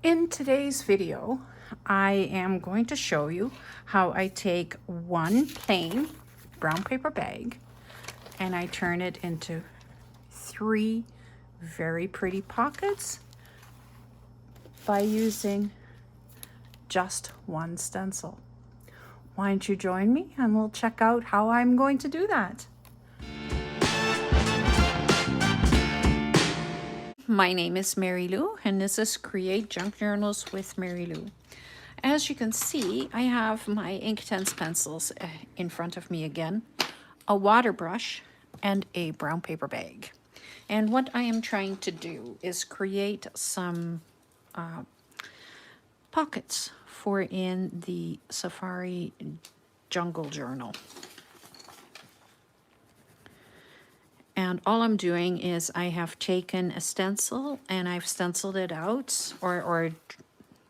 In today's video, I am going to show you how I take one plain brown paper bag and I turn it into three very pretty pockets by using just one stencil. Why don't you join me and we'll check out how I'm going to do that. My name is Mary Lou and this is Create Junk Journals with Mary Lou. As you can see, I have my Inktense pencils in front of me again, a water brush, and a brown paper bag. And what I am trying to do is create some pockets for in the Safari Jungle Journal. And all I'm doing is I have taken a stencil and I've stenciled it out or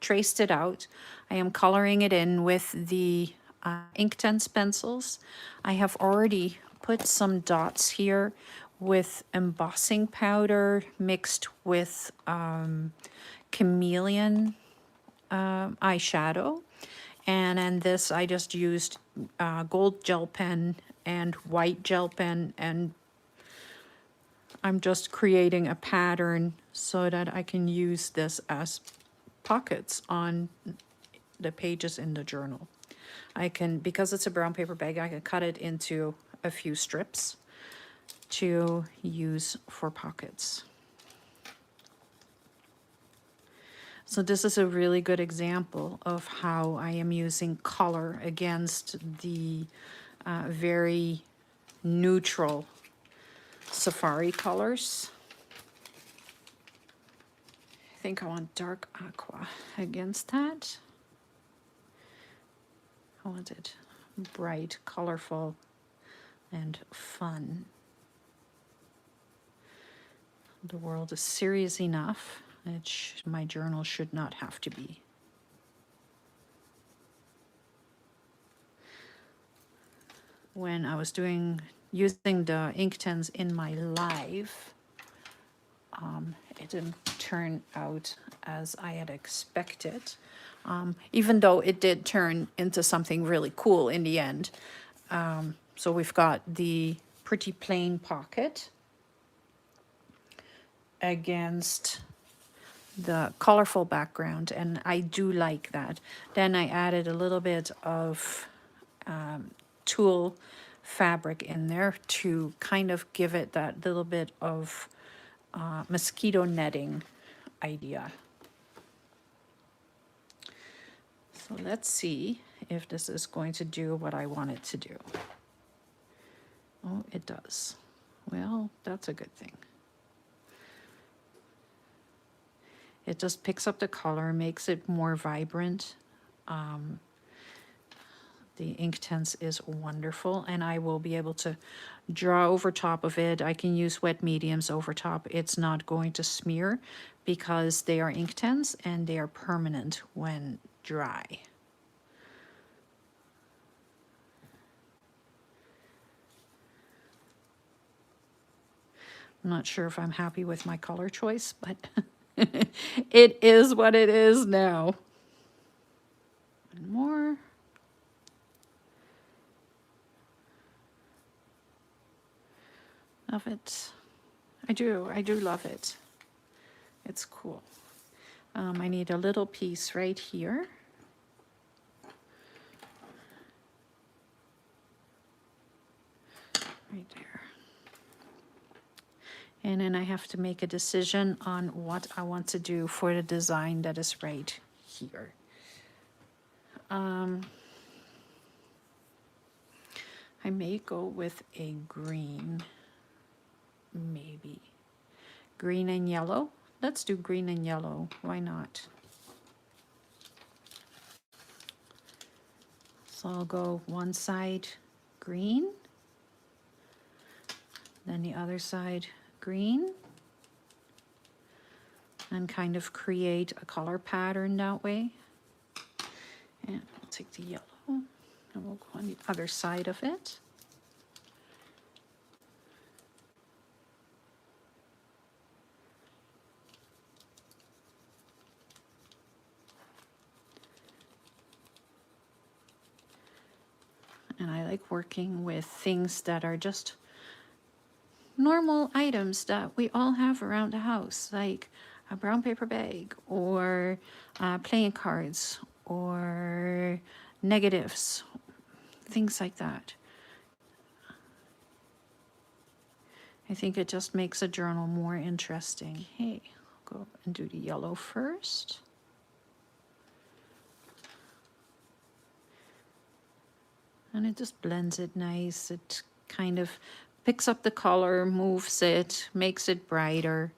traced it out. I am coloring it in with the Inktense pencils. I have already put some dots here with embossing powder mixed with chameleon eyeshadow. And in this I just used gold gel pen and white gel pen, and I'm just creating a pattern so that I can use this as pockets on the pages in the journal. I can, because it's a brown paper bag, I can cut it into a few strips to use for pockets. So this is a really good example of how I am using color against the very neutral Safari colors. I think I want dark aqua against that. I want it bright, colorful, and fun. The world is serious enough. My journal should not have to be. When I was using the Inktense in my live, it didn't turn out as I had expected, even though it did turn into something really cool in the end. So we've got the pretty plain pocket against the colorful background, and I do like that. Then I added a little bit of tulle fabric in there to kind of give it that little bit of mosquito netting idea. So let's see if this is going to do what I want it to do. Oh, it does. Well, that's a good thing. It just picks up the color, makes it more vibrant. The Inktense is wonderful, and I will be able to draw over top of it. I can use wet mediums over top. It's not going to smear because they are Inktense and they are permanent when dry. I'm not sure if I'm happy with my color choice, but it is what it is now. And more. Love it. I do love it. It's cool. I need a little piece right here. Right there. And then I have to make a decision on what I want to do for the design that is right here. I may go with a green, maybe. Green and yellow. Let's do green and yellow. Why not? So I'll go one side green, then the other side green, and kind of create a color pattern that way. And we'll take the yellow and we'll go on the other side of it. like working with things that are just normal items that we all have around the house, like a brown paper bag or playing cards or negatives, things like that. I think it just makes a journal more interesting. Hey, I'll go and do the yellow first. And it just blends it nice. It kind of picks up the color, moves it, makes it brighter.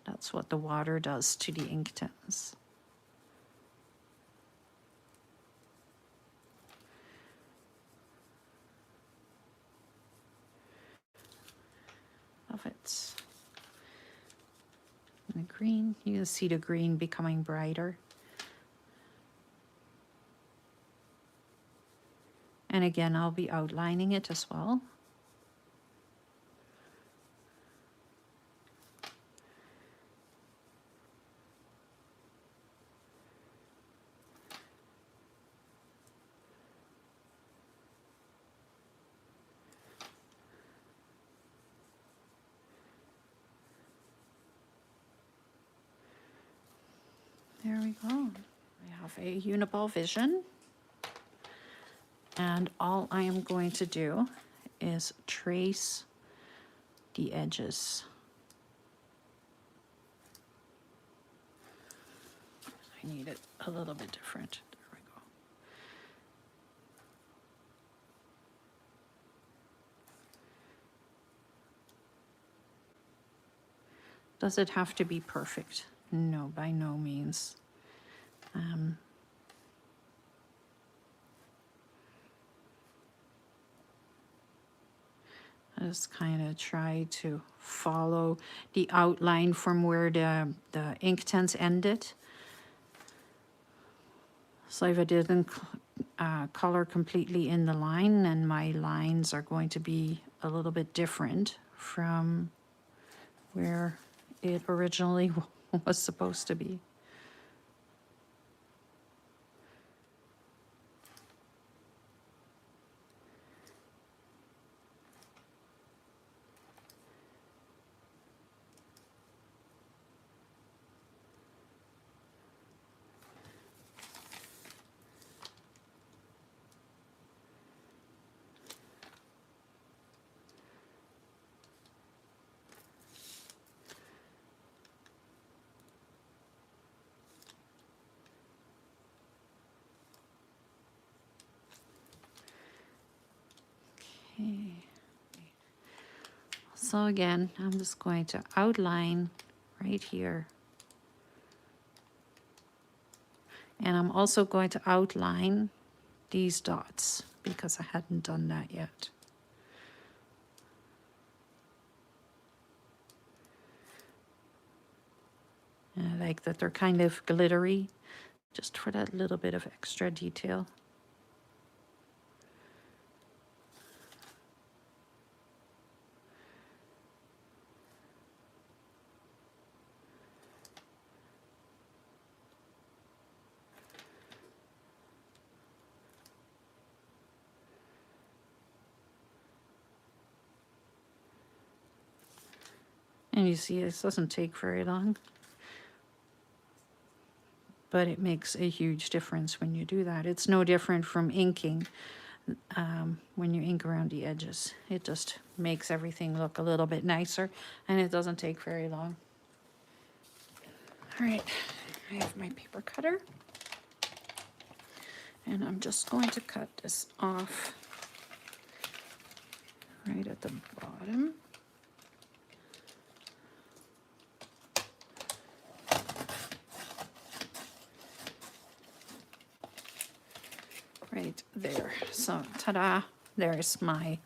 That's what the water does to the ink tints. Love it. And the green, you can see the green becoming brighter. And again, I'll be outlining it as well. There we go. I have a Uniball Vision. And all I am going to do is trace the edges. I need it a little bit different. There we go. Does it have to be perfect? No, by no means. I just kind of try to follow the outline from where the ink tints ended. So if I didn't color completely in the line, then my lines are going to be a little bit different from where it originally was supposed to be. Okay. So again, I'm just going to outline right here. And I'm also going to outline these dots because I hadn't done that yet. And I like that they're kind of glittery, just for that little bit of extra detail. And you see, this doesn't take very long, but it makes a huge difference when you do that. It's no different from inking when you ink around the edges. It just makes everything look a little bit nicer, and it doesn't take very long. All right, I have my paper cutter, and I'm just going to cut this off right at the bottom. Right there. So ta-da, there's my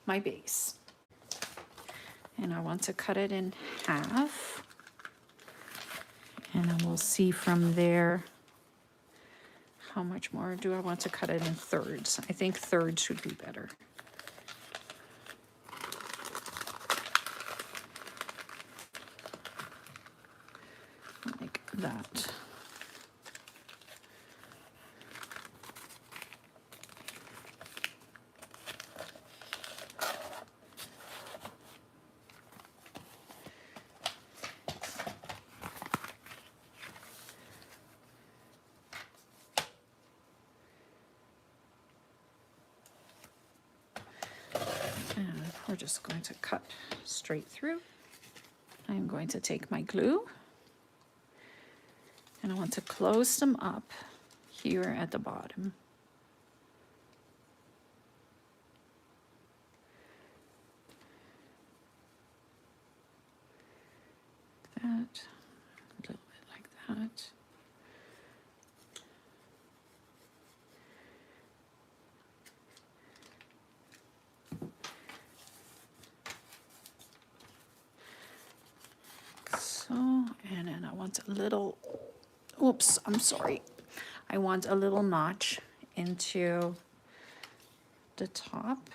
base. And I want to cut it in half. And then we'll see from there how much more do I want to cut it in thirds. I think thirds would be better. Like that. we're just going to cut straight through. I'm going to take my glue and I want to close them up here at the bottom. That, a little bit like that. So, and then I want a little, oops, I'm sorry. I want a little notch into the top.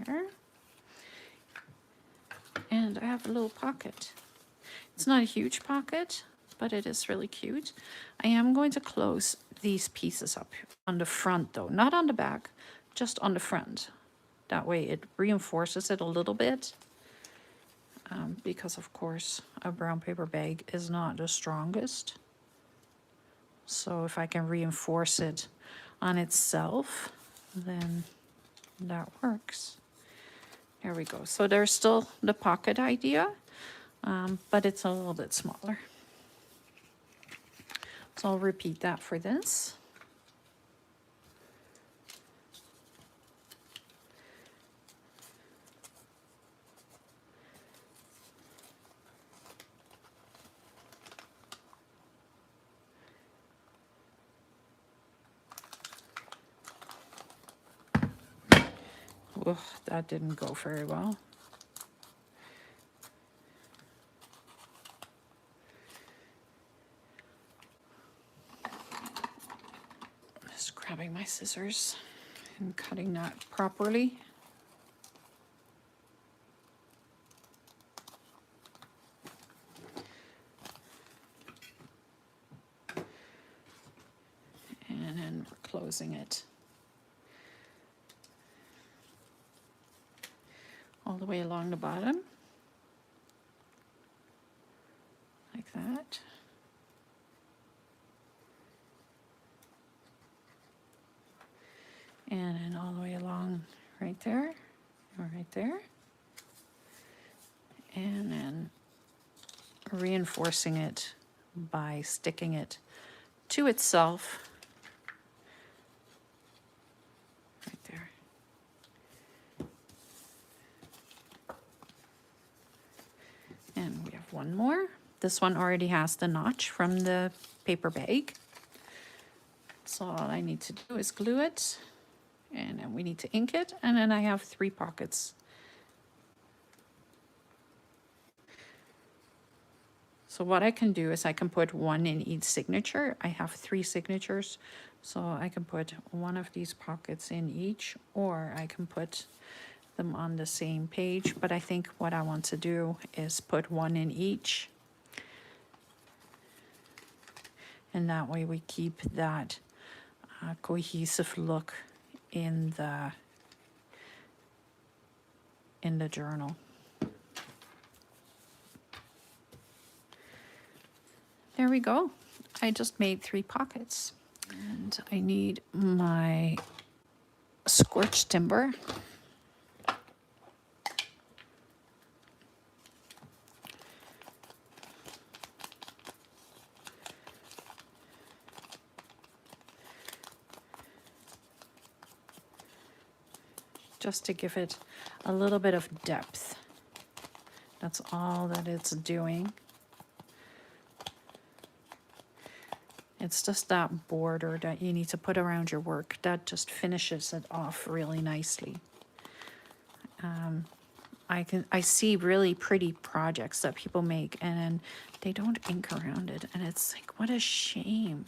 There. And I have a little pocket. It's not a huge pocket, but it is really cute. I am going to close these pieces up on the front though, not on the back, just on the front. That way it reinforces it a little bit. Because of course a brown paper bag is not the strongest. So if I can reinforce it on itself, then that works. There we go. So there's still the pocket idea, but it's a little bit smaller. So I'll repeat that for this. Ugh, that didn't go very well. Just grabbing my scissors and cutting that properly. And then we're closing it all the way along the bottom, like that. And then all the way along right there, or right there. And then reinforcing it by sticking it to itself right there. And we have one more. This one already has the notch from the paper bag. So all I need to do is glue it, and then we need to ink it, and then I have 3 pockets. So what I can do is I can put 1 in each signature. I have 3 signatures, so I can put 1 of these pockets in each, or I can put them on the same page. But I think what I want to do is put 1 in each. And that way we keep that cohesive look in the journal. There we go. I just made 3 pockets. And I need my scorched timber. Just to give it a little bit of depth. That's all that it's doing. It's just that border that you need to put around your work that just finishes it off really nicely. I see really pretty projects that people make and then they don't ink around it, and it's like, what a shame,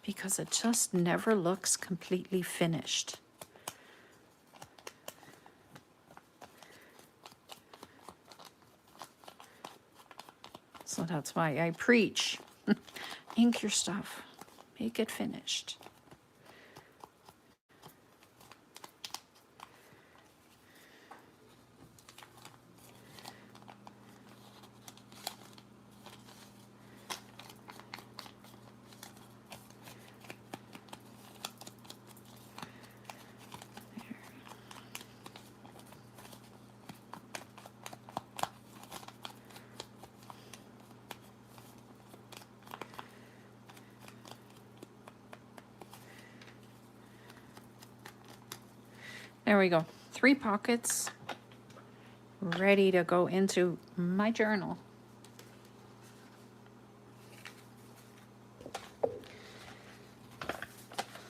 because it just never looks completely finished. So that's why I preach. Ink your stuff. Make it finished. There we go. 3 pockets ready to go into my journal.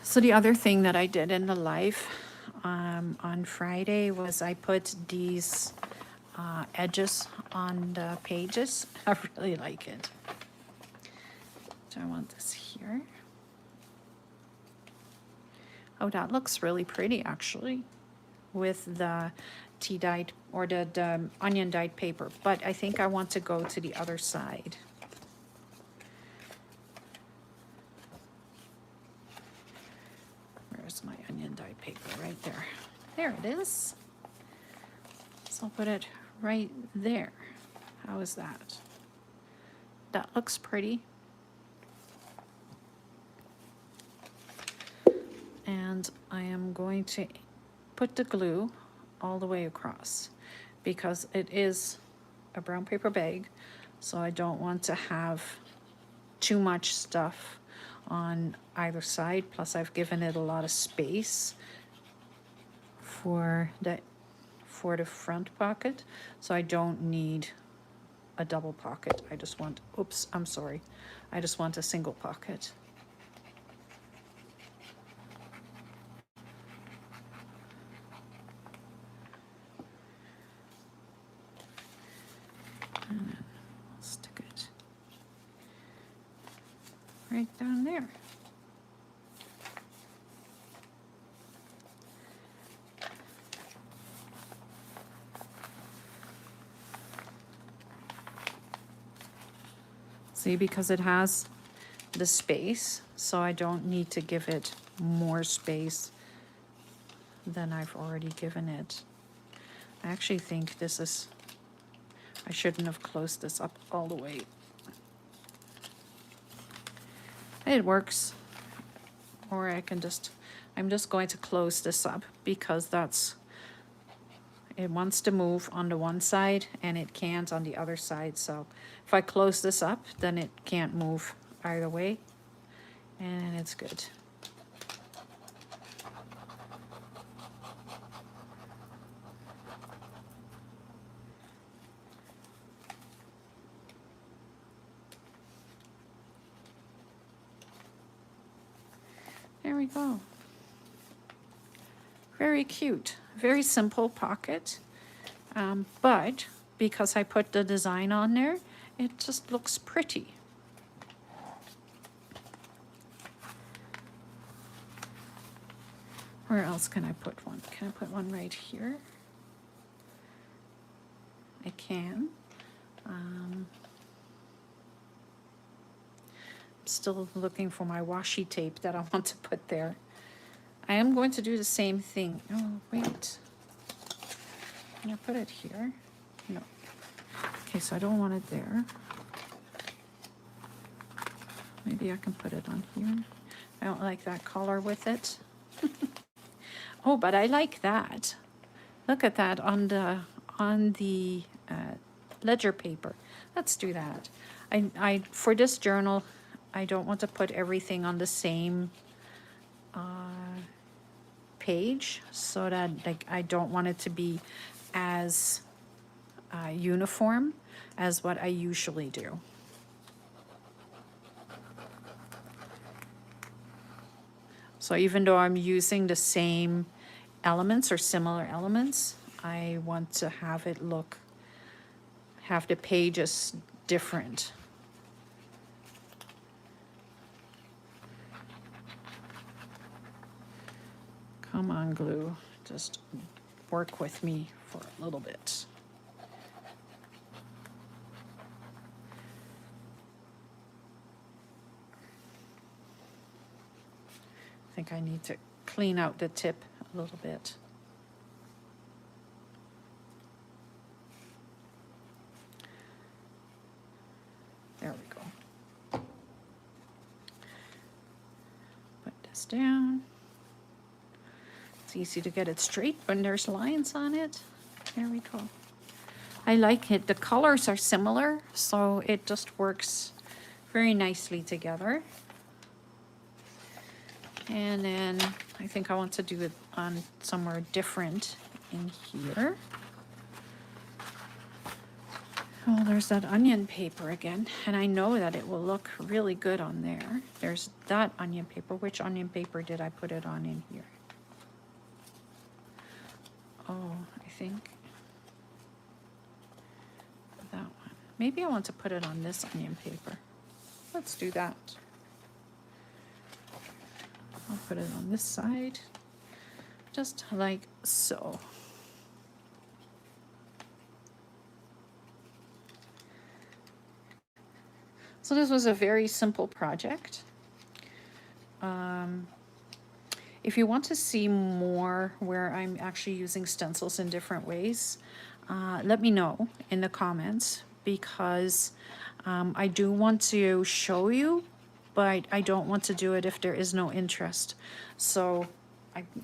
So the other thing that I did in the live on Friday was I put these edges on the pages. I really like it. So I want this here. Oh, that looks really pretty actually with the tea dyed or the onion dyed paper. But I think I want to go to the other side. Where's my onion dyed paper? Right there. There it is. So I'll put it right there. How is that? That looks pretty. And I am going to put the glue all the way across because it is a brown paper bag, so I don't want to have too much stuff on either side. Plus I've given it a lot of space for the front pocket, so I don't need a double pocket. I just want, oops, I'm sorry, I just want a single pocket. And then I'll stick it right down there. See, because it has the space, so I don't need to give it more space than I've already given it. I actually think this is, I shouldn't have closed this up all the way. It works. Or I can just, I'm just going to close this up because that's, it wants to move on the one side and it can't on the other side. So if I close this up, then it can't move either way. And it's good. There we go. Very cute. Very simple pocket. But because I put the design on there, it just looks pretty. Where else can I put one? Can I put one right here? I can. I'm still looking for my washi tape that I want to put there. I am going to do the same thing. Oh, wait. Can I put it here? No. Okay, so I don't want it there. Maybe I can put it on here. I don't like that color with it. Oh, but I like that. Look at that on the ledger paper. Let's do that. I for this journal, I don't want to put everything on the same page, so that like I don't want it to be as uniform as what I usually do. So even though I'm using the same elements or similar elements, I want to have it look, have the pages different. Come on, glue, just work with me for a little bit. I think I need to clean out the tip a little bit. There we go. Put this down. It's easy to get it straight when there's lines on it. There we go. I like it. The colors are similar, so it just works very nicely together. And then I think I want to do it on somewhere different in here. Oh, there's that onion paper again, and I know that it will look really good on there. There's that onion paper. Which onion paper did I put it on in here? Oh, I think that one. Maybe I want to put it on this onion paper. Let's do that. I'll put it on this side, just like so. So this was a very simple project. If you want to see more where I'm actually using stencils in different ways, let me know in the comments, because I do want to show you, but I don't want to do it if there is no interest. So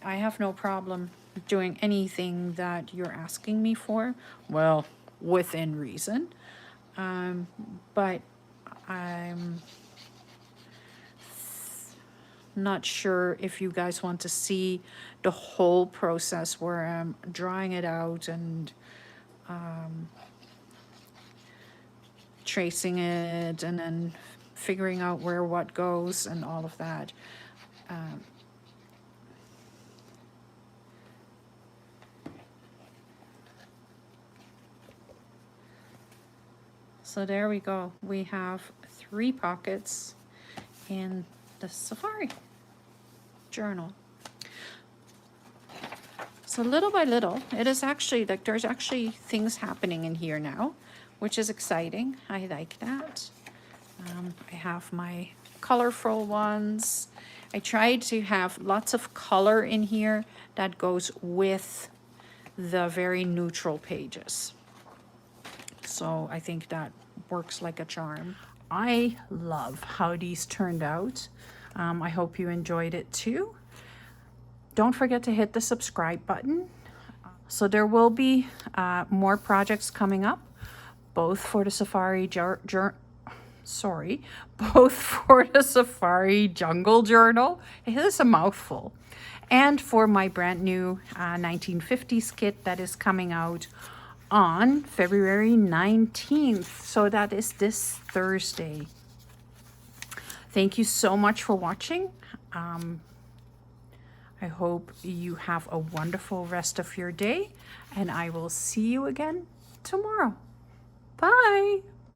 I have no problem doing anything that you're asking me for, well, within reason. But I'm not sure if you guys want to see the whole process where I'm drawing it out and tracing it and then figuring out where what goes and all of that. So there we go. We have 3 pockets in the Safari journal. So little by little, it is actually like there's actually things happening in here now, which is exciting. I like that. I have my colorful ones. I tried to have lots of color in here that goes with the very neutral pages. So I think that works like a charm. I love how these turned out. I hope you enjoyed it too. Don't forget to hit the subscribe button. So there will be more projects coming up, both for the Safari both for the Safari Jungle Journal. It is a mouthful. And for my brand new 1950s kit that is coming out on February 19th. So that is this Thursday. Thank you so much for watching. I hope you have a wonderful rest of your day, and I will see you again tomorrow. Bye.